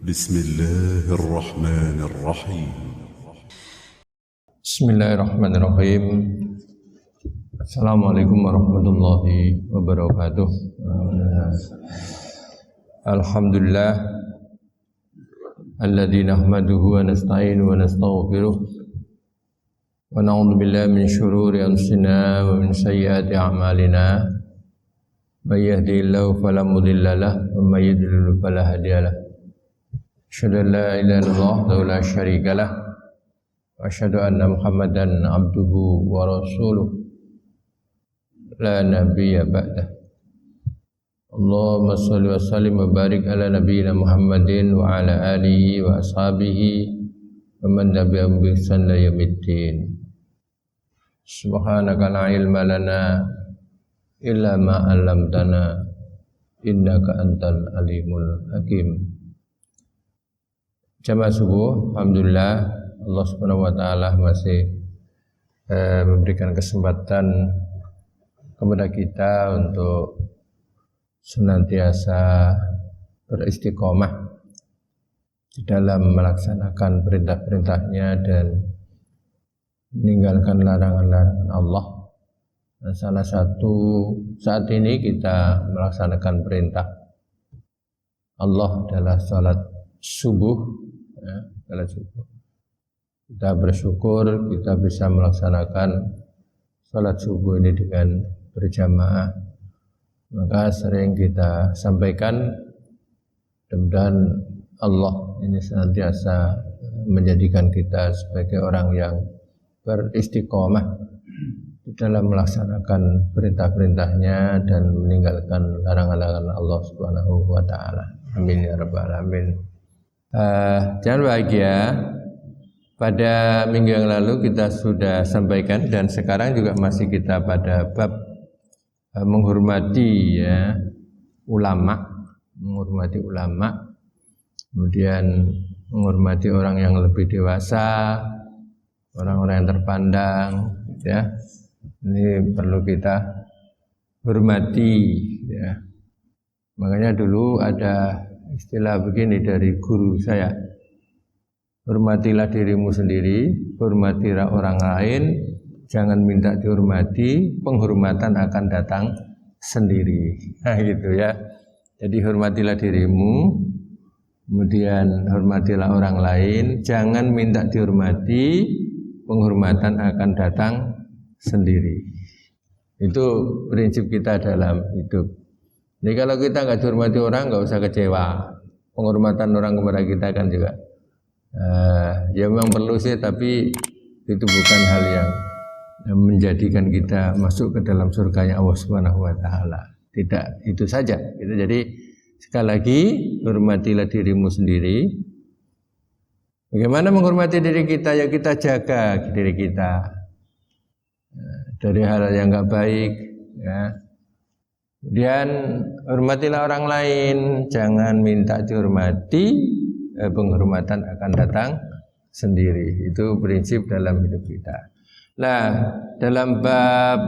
بسم الله الرحمن الرحيم Bismillahirrahmanirrahim. Assalamualaikum warahmatullahi wabarakatuh. Alhamdulillah alladzi nahmaduhu wa nasta'inu wa nastaghfiruh wa na'udzu billahi min syururi anfusina wa min sayyiati a'malina. May yahdihillahu fala mudilla lahu wa may yudlil fala hadiya lahu. Asyhadu an la ilaha illallah wa la syarika lahu wa asyhadu anna Muhammadan abduhu wa rasuluh la nabiyya ba'dah. Allahumma shalli wa sallim wa barik ala nabiyyina Muhammadin wa ala alihi wa ashabihi wa man tabi'ahum bi ihsan ila yaumiddin. Subhanaka la ilma lana illa ma 'allamtana innaka antal alimul hakim. Jamaah subuh, alhamdulillah Allah Subhanahu wa taala masih memberikan kesempatan kepada kita untuk senantiasa beristiqomah di dalam melaksanakan perintah-perintahnya dan meninggalkan larangan-larangan Allah. Dan salah satu saat ini kita melaksanakan perintah Allah adalah salat subuh. Salat subuh. Kita bersyukur kita bisa melaksanakan salat subuh ini dengan berjamaah. Maka sering kita sampaikan, mudah-mudahan Allah ini senantiasa menjadikan kita sebagai orang yang beristiqomah di dalam melaksanakan perintah-perintahnya dan meninggalkan larangan-larangan Allah Subhanahu wa taala. Amin ya rabbal alamin. Jangan bahagia, pada minggu yang lalu kita sudah sampaikan dan sekarang juga masih kita pada bab menghormati ulama, kemudian menghormati orang yang lebih dewasa, orang-orang yang terpandang, ya. Ini perlu kita hormati, ya. Makanya dulu ada istilah begini dari guru saya, hormatilah dirimu sendiri, hormatilah orang lain, jangan minta dihormati, penghormatan akan datang sendiri. Nah gitu ya. Jadi hormatilah dirimu, kemudian hormatilah orang lain, jangan minta dihormati, penghormatan akan datang sendiri. Itu prinsip kita dalam hidup. Jadi kalau kita nggak dihormati orang, nggak usah kecewa. Penghormatan orang kepada kita kan juga ya memang perlu sih, tapi itu bukan hal yang menjadikan kita masuk ke dalam surganya Allah Subhanahu wa taala. Tidak itu saja. Gitu. Jadi sekali lagi hormatilah dirimu sendiri. Bagaimana menghormati diri kita? Ya kita jaga diri kita dari hal yang nggak baik, ya. Kemudian hormatilah orang lain, jangan minta dihormati, penghormatan akan datang sendiri. Itu prinsip dalam hidup kita. Nah, dalam bab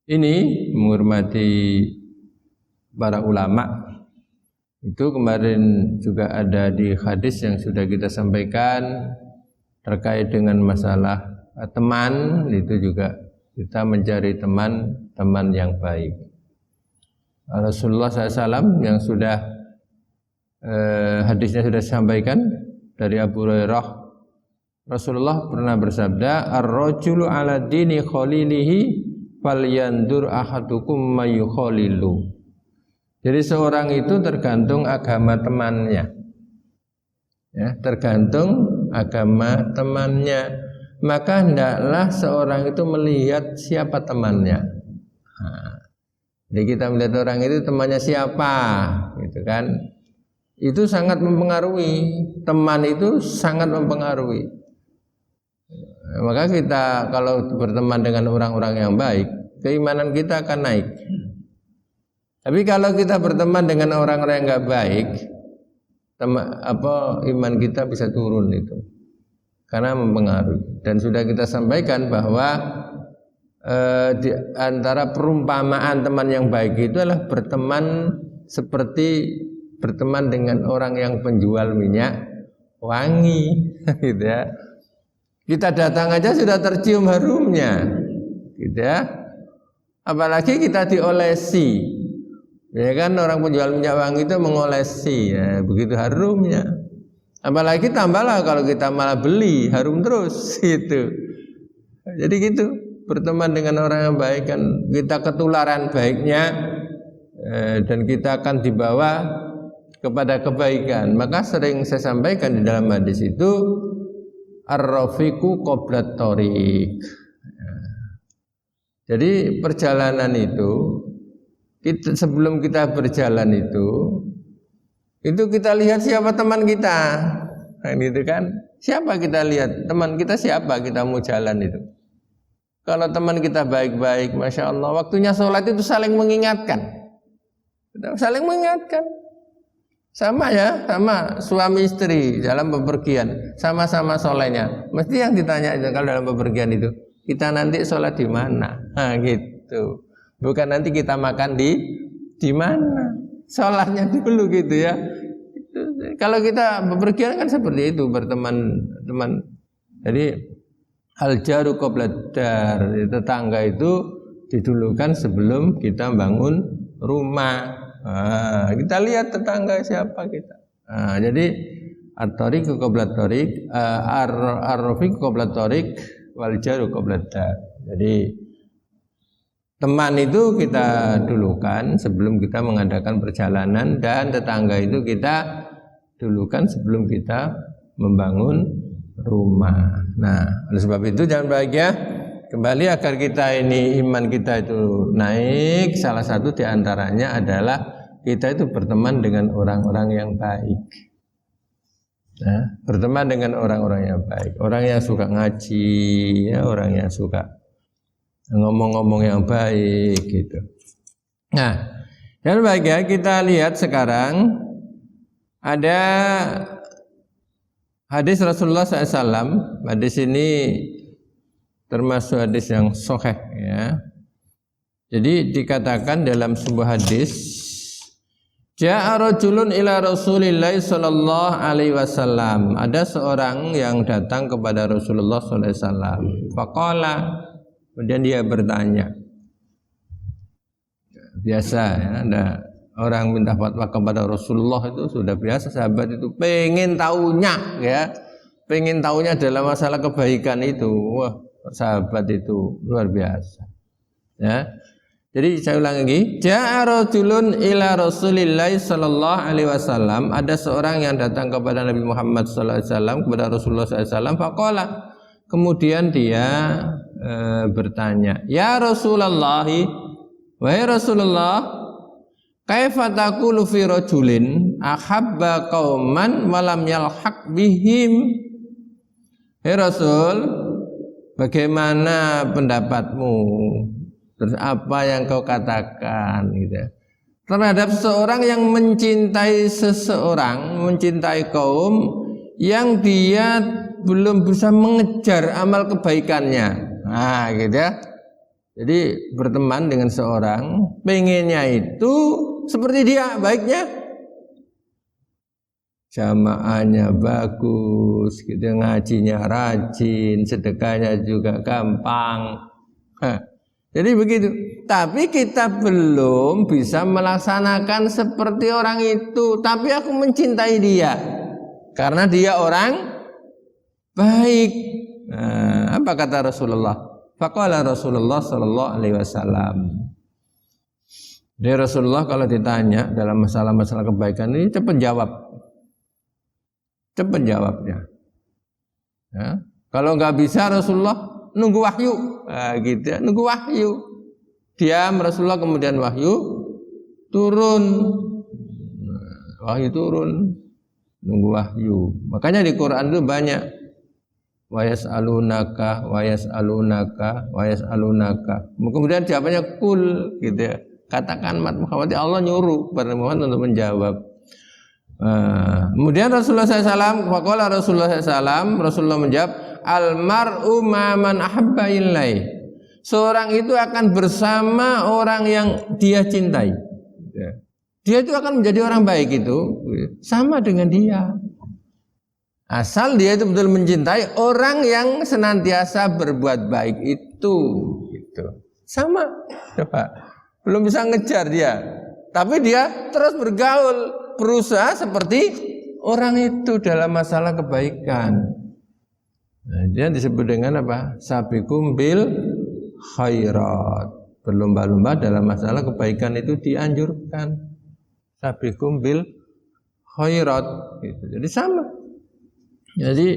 ini menghormati para ulama, itu kemarin juga ada di hadis yang sudah kita sampaikan terkait dengan masalah teman. Itu juga kita mencari teman yang baik. Rasulullah SAW yang sudah hadisnya sudah disampaikan dari Abu Hurairah, Rasulullah pernah bersabda, ar-rajulu ala dini khalilihi falyandur ahadukum mayukhalilu. Jadi seorang itu tergantung agama temannya, ya, tergantung agama temannya. Maka hendaklah seorang itu melihat siapa temannya. Jadi kita melihat orang itu temannya siapa, gitu kan? Itu sangat mempengaruhi. Teman itu sangat mempengaruhi. Maka kita kalau berteman dengan orang-orang yang baik, keimanan kita akan naik. Tapi kalau kita berteman dengan orang-orang yang enggak baik, iman kita bisa turun itu. Karena mempengaruhi. Dan sudah kita sampaikan bahwa di antara perumpamaan teman yang baik itu adalah berteman seperti berteman dengan orang yang penjual minyak wangi, gitu ya. Kita datang aja sudah tercium harumnya, gitu ya. Apalagi kita diolesi, ya kan, orang penjual minyak wangi itu mengolesi, ya, begitu harumnya. Apalagi tambahlah kalau kita malah beli, harum terus, gitu. Jadi gitu, berteman dengan orang yang baik kan kita ketularan baiknya, dan kita akan dibawa kepada kebaikan. Maka sering saya sampaikan di dalam hadis itu, ar-rafiqu qablat thoriq. Jadi perjalanan itu, sebelum kita berjalan itu kita lihat siapa teman kita, nah, gitu kan? Siapa kita lihat teman kita, siapa kita mau jalan itu. Kalau teman kita baik-baik, masya Allah, waktunya sholat itu saling mengingatkan, saling mengingatkan. Sama ya, sama suami istri dalam bepergian, sama-sama solehnya. Mesti yang ditanya itu kalau dalam bepergian itu, kita nanti sholat di mana? Nah, gitu. Bukan nanti kita makan di mana? Sholatnya dulu gitu ya. Kalau kita bepergian kan seperti itu, berteman-teman. Jadi al-jaru qabla dar, tetangga itu didulukan sebelum kita bangun rumah. Nah, kita lihat tetangga siapa kita. Nah, jadi at-thariqu qabla thariq, ar-rafiqu qabla thariq, wal jaru qabla dar. Jadi teman itu kita dulukan sebelum kita mengadakan perjalanan, dan tetangga itu kita dulukan sebelum kita membangun rumah. Nah, oleh sebab itu jangan bahagia kembali agar kita ini iman kita itu naik. Salah satu diantaranya adalah kita itu berteman dengan orang-orang yang baik. Nah, berteman dengan orang-orang yang baik, orang yang suka ngaji, ya, orang yang suka ngomong-ngomong yang baik gitu. Nah, yang baik ya, kita lihat sekarang ada hadis Rasulullah SAW. Hadis ini termasuk hadis yang sahih ya. Jadi dikatakan dalam sebuah hadis, ja'a rajulun ila Rasulillah sallallahu alaihi wasallam. Ada seorang yang datang kepada Rasulullah sallallahu alaihi wasallam. Faqala, kemudian dia bertanya. Biasa ya, ada orang minta fatwa kepada Rasulullah itu sudah biasa. Sahabat itu pengen tahunya ya, pengen tahunya dalam masalah kebaikan itu. Wah, sahabat itu luar biasa ya. Jadi saya ulang lagi, ja'a rajulun ila Rasulillah sallallahu alaihi wasallam. Ada seorang yang datang kepada Nabi Muhammad sallallahu alaihi wasallam, kepada Rasulullah sallallahu alaihi wasallam. Faqala, kemudian dia bertanya, ya Rasulullah, wahai Rasulullah, kaifa taqulu fi rajulin ahabba qauman wa lam yalhaq bihim? Hai Rasul, bagaimana pendapatmu? Terus apa yang kau katakan gitu ya, terhadap seorang yang mencintai seseorang, mencintai kaum yang dia belum bisa mengejar amal kebaikannya. Nah, gitu ya. Jadi berteman dengan seorang, pengennya itu seperti dia baiknya, jamaahnya bagus, gitu, ngajinya rajin, sedekahnya juga gampang. Jadi begitu. Tapi kita belum bisa melaksanakan seperti orang itu. Tapi aku mencintai dia karena dia orang baik. Nah, apa kata Rasulullah? Faqala Rasulullah sallallahu alaihi wasallam. Dia Rasulullah kalau ditanya dalam masalah-masalah kebaikan ini cepat jawab. Cepat jawabnya. Ya. Kalau nggak bisa Rasulullah nunggu wahyu, nah, gitu ya, nunggu wahyu. Diam Rasulullah, kemudian wahyu turun. Wahyu turun, nunggu wahyu. Makanya di Quran itu banyak wa yas'alunaka wa yas'alunaka wa yas'alunaka. Kemudian jawabannya kul, gitu ya. Katakan Muhammad, Allah nyuruh kepada Muhammad untuk menjawab. Kemudian Rasulullah SAW, faqala Rasulullah SAW, Rasulullah menjawab, al-mar'u man ahabba ilai. Seorang itu akan bersama orang yang dia cintai. dia itu akan menjadi orang baik itu sama dengan dia. Asal dia itu betul mencintai orang yang senantiasa berbuat baik itu, gitu. Sama, coba. Belum bisa ngejar dia, tapi dia terus bergaul, berusaha seperti orang itu dalam masalah kebaikan. Nah, dia disebut dengan apa? Sabiqum bil khairat. Berlomba-lomba dalam masalah kebaikan itu dianjurkan. Sabiqum bil khairat. Gitu. Jadi sama. Jadi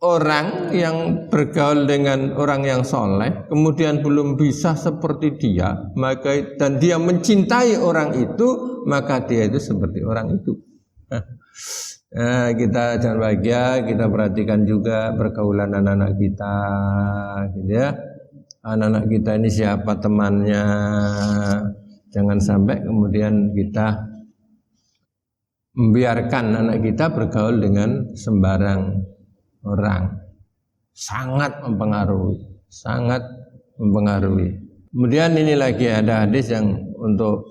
orang yang bergaul dengan orang yang soleh, kemudian belum bisa seperti dia, maka dan dia mencintai orang itu, maka dia itu seperti orang itu. Nah, kita jangan bahagia, kita perhatikan juga pergaulan anak-anak kita, gitu ya. Anak-anak kita ini siapa temannya? Jangan sampai kemudian kita membiarkan anak kita bergaul dengan sembarang orang. Sangat mempengaruhi. Kemudian ini lagi ada hadis yang untuk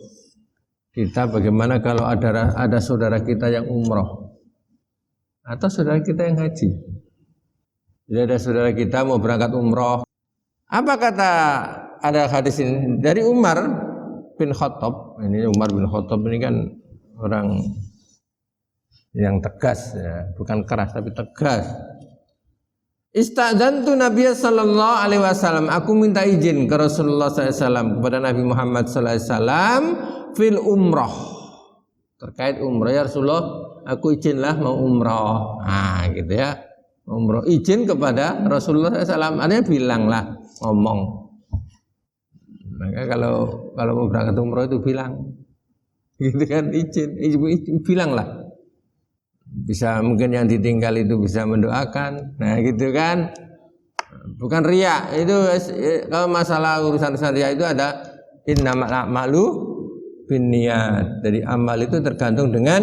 kita, bagaimana kalau ada saudara kita yang umroh atau saudara kita yang haji. Jadi ada saudara kita mau berangkat umroh. Apa kata ada hadis ini dari Umar bin Khattab. Ini Umar bin Khattab ini kan orang yang tegas ya, bukan keras tapi tegas. Istadzantu Nabiya sallallahu alaihi wasallam, aku minta izin ke Rasulullah SAW, kepada Nabi Muhammad sallallahu alaihi wasallam fil umrah, terkait umrah. Ya Rasulullah, aku izinlah mau umrah. Nah, gitu ya. Umrah, izin kepada Rasulullah SAW, artinya bilanglah, ngomong. Maka kalau mau berangkat umrah itu bilang, gitu kan, izin bilanglah. Bisa mungkin yang ditinggal itu bisa mendoakan, nah gitu kan, bukan riya. Itu kalau masalah urusan riya itu ada innamal a'malu binniyat. Jadi amal itu tergantung dengan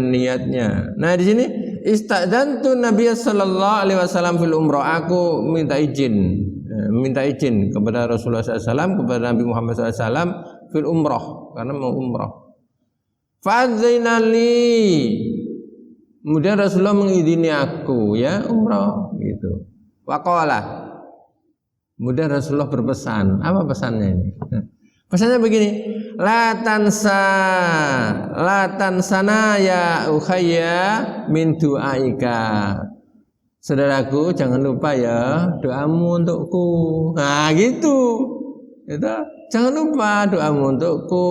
niatnya. Nah di sini istadzantu Nabiy sallallahu alaihi wasallam fil umrah, aku minta izin kepada Rasulullah SAW, kepada Nabi Muhammad SAW fil umrah, karena mau umrah. Fa'adzinali, kemudian Rasulullah mengizini aku ya umrah gitu. Waqala, kemudian Rasulullah berpesan. Apa pesannya ini? Pesannya begini, la tansana ya ukhayya min du'aika. Saudaraku, jangan lupa ya doamu untukku. Nah gitu. Itu jangan lupa doamu untukku.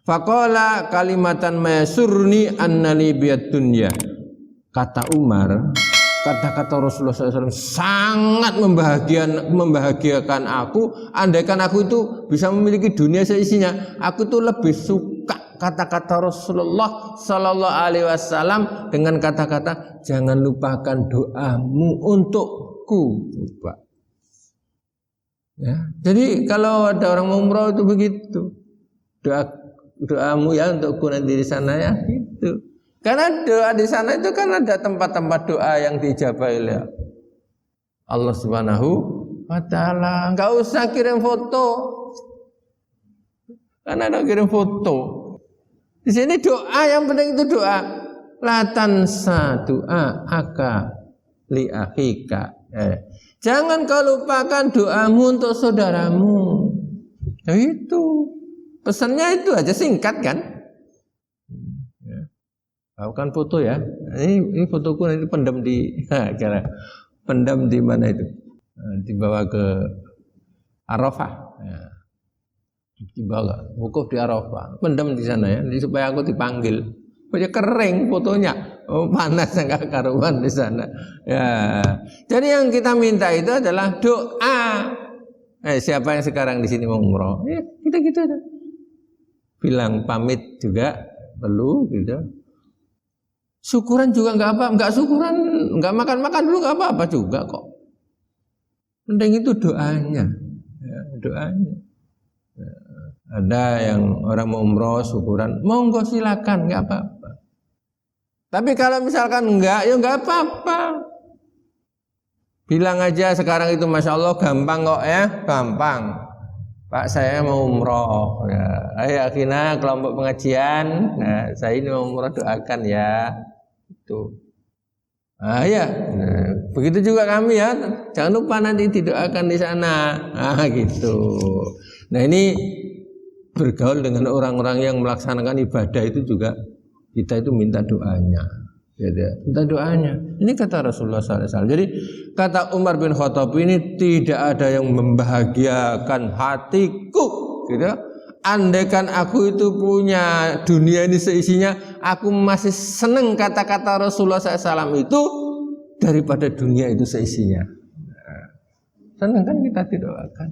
Faqala kalimatan mayasurni annali biyad dunya. Kata Umar, kata-kata Rasulullah SAW sangat membahagiakan aku. Andaikan aku itu bisa memiliki dunia seisinya, aku tuh lebih suka kata-kata Rasulullah Sallallahu Alaihi Wasallam dengan kata-kata jangan lupakan doamu untukku. Coba. Ya, jadi kalau ada orang umrah itu begitu, doamu ya untukku nanti di sana ya, itu. Karena doa di sana itu kan ada tempat-tempat doa yang diijabah oleh Allah Subhanahu wa Ta'ala. Enggak usah kirim foto. Karena ada kirim foto. Di sini doa yang penting itu doa. La tansa doa aka li akhika. Jangan kau lupakan doamu untuk saudaramu. Nah, itu. Pesannya itu aja, singkat kan? Bukan foto ya. Ini fotoku nanti pendam di pendam di mana itu? Dibawa ke Arafah. Ya. Dibawa wukuf di Arafah. Pendam di sana ya, supaya aku dipanggil. Supaya kering fotonya. Oh, panas enggak karuan di sana. Ya. Jadi yang kita minta itu adalah doa. Siapa yang sekarang di sini mau umroh? Ya, kita gitu aja. Bilang pamit juga perlu gitu. Syukuran juga enggak apa, enggak syukuran, enggak makan dulu enggak apa-apa juga kok. Penting itu doanya. Ya, doanya. Ya, ada yang orang mau umroh syukuran, monggo silakan, enggak apa-apa. Tapi kalau misalkan enggak, ya enggak apa-apa. Bilang aja sekarang itu Masya Allah gampang kok ya, gampang. Pak saya mau umroh ya. Ayo akhirnya kelompok pengajian, nah saya ini mau umroh doakan ya. Itu. Ah ya, nah, begitu juga kami ya. Jangan lupa nanti didoakan di sana. Ah gitu. Nah ini bergaul dengan orang-orang yang melaksanakan ibadah itu juga kita itu minta doanya. Ya, minta doanya. Ini kata Rasulullah SAW. Jadi kata Umar bin Khattab ini tidak ada yang membahagiakan hatiku. Gitu. Andaikan aku itu punya dunia ini seisinya, aku masih seneng kata-kata Rasulullah SAW itu daripada dunia itu seisinya. Nah, seneng kan kita didoakan.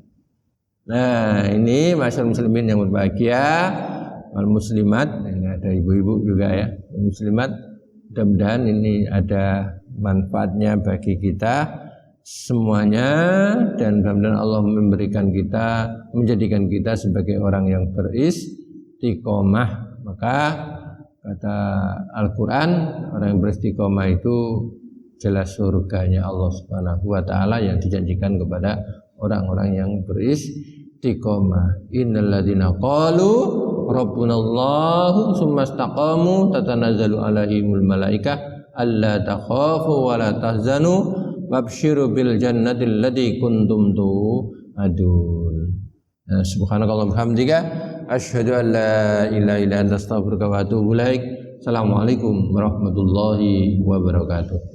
Nah ini masyarakat muslimin yang berbahagia, wal muslimat, ini ada ibu-ibu juga ya, muslimat, mudah-mudahan ini ada manfaatnya bagi kita semuanya dan mudah-mudahan Allah memberikan kita, menjadikan kita sebagai orang yang beristiqomah. Maka kata Al-Quran, orang yang beristiqomah itu jelas surganya Allah Subhanahu wa Ta'ala yang dijanjikan kepada orang-orang yang beristiqomah. Innal ladzina qalu rabbunallahu tsumma istaqamu tatanazzalu alaihimul malaikah alla takhafu wa la tahzanu wabshiru bil jannati allati kuntum tu'adun. Subhanakallahumma hamdika asyhadu an la ilaha illa anta astaghfiruka wa atubu ilaik. Assalamualaikum warahmatullahi wabarakatuh.